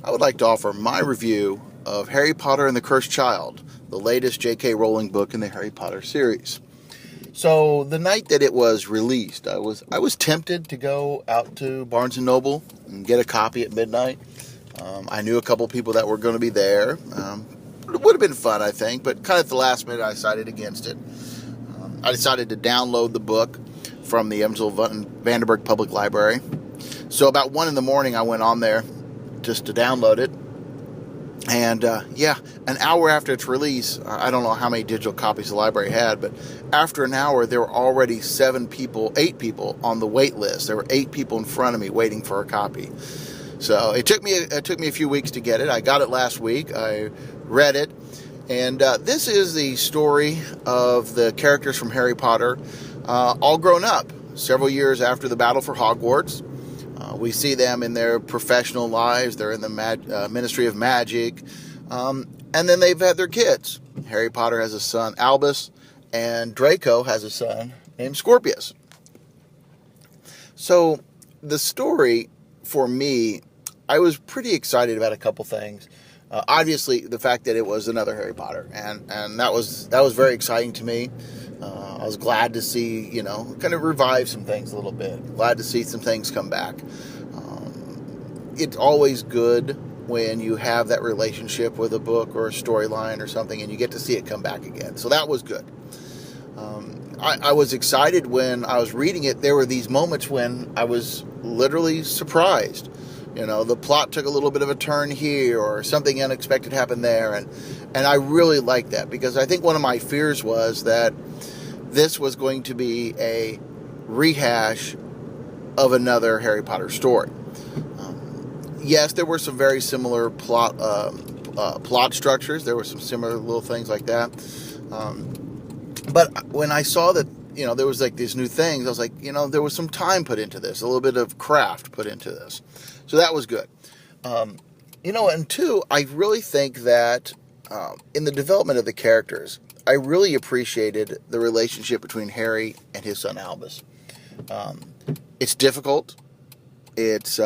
I would like to offer my review of Harry Potter and the Cursed Child, the latest J.K. Rowling book in the Harry Potter series. So the night that it was released, I was tempted to go out to Barnes & Noble and get a copy at midnight. I knew a couple people that were going to be there. It would have been fun, I think, but kind of at the last minute I decided against it. I decided to download the book from the Evansville Vandenberg Public Library. So about 1 in the morning I went on there just to download it. And an hour after its release, I don't know how many digital copies the library had, but after an hour there were already 8 people on the wait list. There were 8 people in front of me waiting for a copy. So it took me a few weeks to get it. I got it last week. I read it. And this is the story of the characters from Harry Potter all grown up, several years after the battle for Hogwarts. We see them in their professional lives. They're in the Ministry of Magic. And then they've had their kids. Harry Potter has a son, Albus, and Draco has a son named Scorpius. So the story, for me, I was pretty excited about a couple things. Obviously, the fact that it was another Harry Potter, and that was very exciting to me. I was glad to see, kind of revive some things a little bit. Glad to see some things come back. It's always good when you have that relationship with a book or a storyline or something, and you get to see it come back again. So that was good. I was excited when I was reading it. There were these moments when I was literally surprised. The plot took a little bit of a turn here, or something unexpected happened there, and I really liked that, because I think one of my fears was that this was going to be a rehash of another Harry Potter story. Yes, there were some very similar plot structures. There were some similar little things like that. But when I saw that, there was like these new things, I was like, there was some time put into this, a little bit of craft put into this. So that was good. And two, I really think that in the development of the characters, I really appreciated the relationship between Harry and his son Albus. It's difficult. It's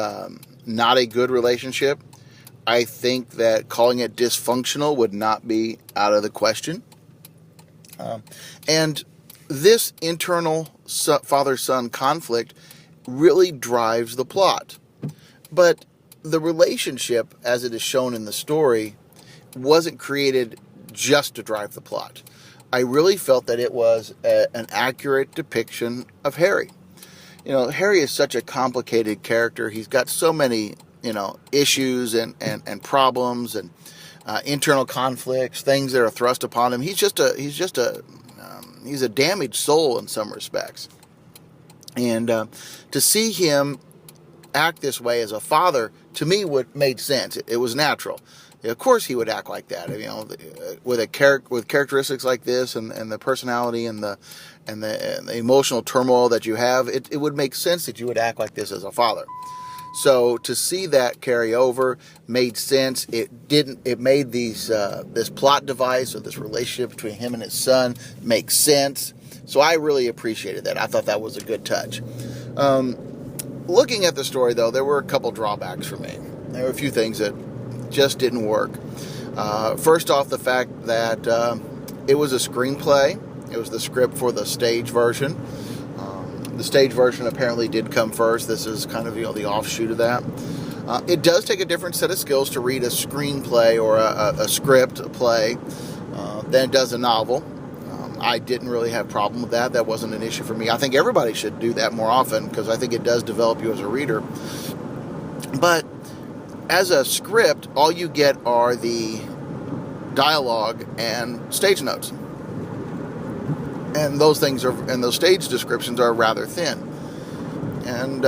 not a good relationship. I think that calling it dysfunctional would not be out of the question. And this internal father-son conflict really drives the plot. But the relationship, as it is shown in the story, wasn't created just to drive the plot. I really felt that it was an accurate depiction of Harry. Harry is such a complicated character. He's got so many, issues and problems and internal conflicts, things that are thrust upon him. He's a damaged soul in some respects. And to see him act this way as a father, to me, made sense. It was natural. Of course, he would act like that. With characteristics like this, and the personality and the emotional turmoil that you have, it would make sense that you would act like this as a father. So to see that carry over made sense. It made this plot device, or this relationship between him and his son, make sense. So I really appreciated that. I thought that was a good touch. Looking at the story, though, there were a couple drawbacks for me. There were a few things that just didn't work. First off, the fact that it was a screenplay. It was the script for the stage version. The stage version apparently did come first. This is kind of the offshoot of that. It does take a different set of skills to read a screenplay or a script, a play, than it does a novel. I didn't really have a problem with that. That wasn't an issue for me. I think everybody should do that more often, because I think it does develop you as a reader. But as a script, all you get are the dialogue and stage notes. And those stage descriptions are rather thin. And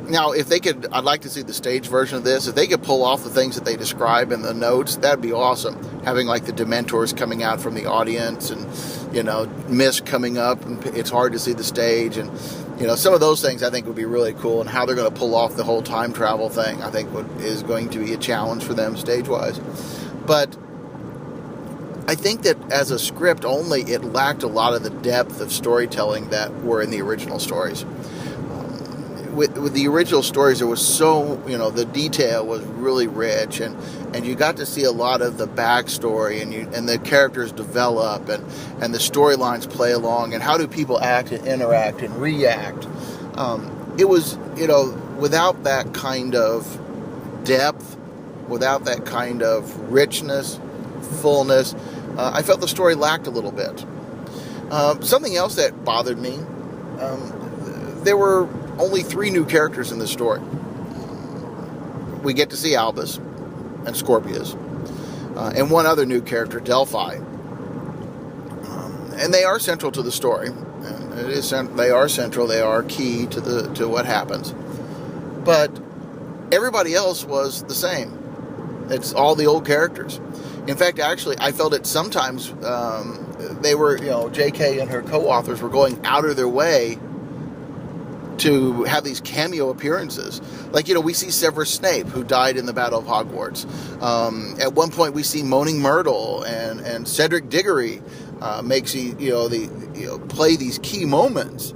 now, I'd like to see the stage version of this. If they could pull off the things that they describe in the notes, that'd be awesome. Having like the Dementors coming out from the audience, and mist coming up, and it's hard to see the stage, and some of those things I think would be really cool. And how they're going to pull off the whole time travel thing, I think is going to be a challenge for them stage-wise. But I think that as a script only, it lacked a lot of the depth of storytelling that were in the original stories. with the original stories, there was so, the detail was really rich, and you got to see a lot of the backstory, and the characters develop, and the storylines play along, and how do people act and interact and react. It was, without that kind of depth, without that kind of richness, fullness, I felt the story lacked a little bit. Something else that bothered me, there were only 3 new characters in this story. We get to see Albus and Scorpius, and one other new character, Delphi. And they are central to the story. They are central. They are key to what happens. But everybody else was the same. It's all the old characters. In fact, actually, I felt it sometimes they were, J.K. and her co-authors were going out of their way to have these cameo appearances. Like, we see Severus Snape, who died in the Battle of Hogwarts. At one point, we see Moaning Myrtle and Cedric Diggory play these key moments.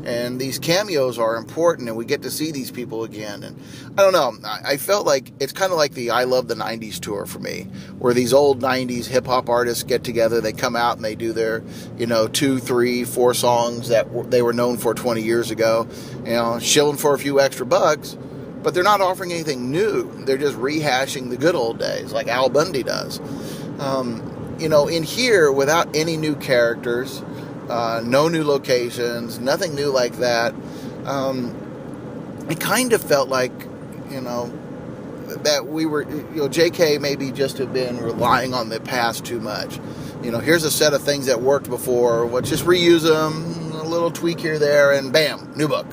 And these cameos are important, and we get to see these people again. And I don't know, I felt like it's kind of like the I Love the 90s tour for me, where these old 90s hip-hop artists get together, they come out and they do their, 2, 3, 4 songs that they were known for 20 years ago, shilling for a few extra bucks, but they're not offering anything new. They're just rehashing the good old days, like Al Bundy does. In here, without any new characters, no new locations, nothing new like that. It kind of felt like, that we were, JK maybe just have been relying on the past too much. Here's a set of things that worked before. Let's just reuse them, a little tweak here, there, and bam, new book.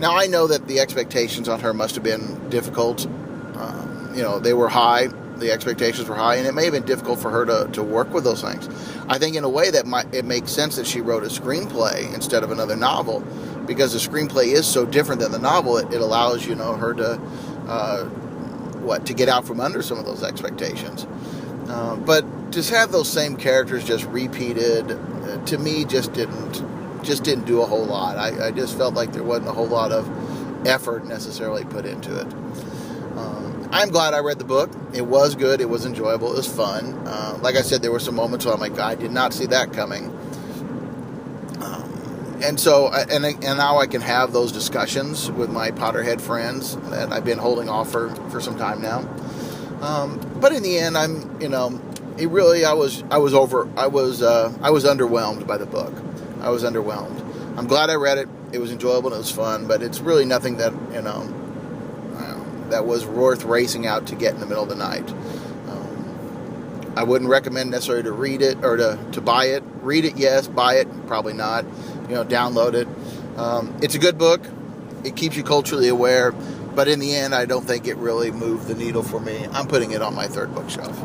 Now, I know that the expectations on her must have been difficult. They were high. The expectations were high, and it may have been difficult for her to work with those things. I think in a way that it makes sense that she wrote a screenplay instead of another novel, because the screenplay is so different than the novel. It allows her to get out from under some of those expectations. But to have those same characters just repeated, to me, just didn't do a whole lot. I just felt like there wasn't a whole lot of effort necessarily put into it. I'm glad I read the book. It was good. It was enjoyable. It was fun. Like I said, there were some moments where I'm like, I did not see that coming. And now I can have those discussions with my Potterhead friends that I've been holding off for some time now. But in the end, I was underwhelmed by the book. I was underwhelmed. I'm glad I read it. It was enjoyable and it was fun, but it's really nothing that, that was worth racing out to get in the middle of the night. I wouldn't recommend necessarily to read it or to buy it. Read it, yes. Buy it, probably not. Download it. It's a good book. It keeps you culturally aware. But in the end, I don't think it really moved the needle for me. I'm putting it on my 3rd bookshelf.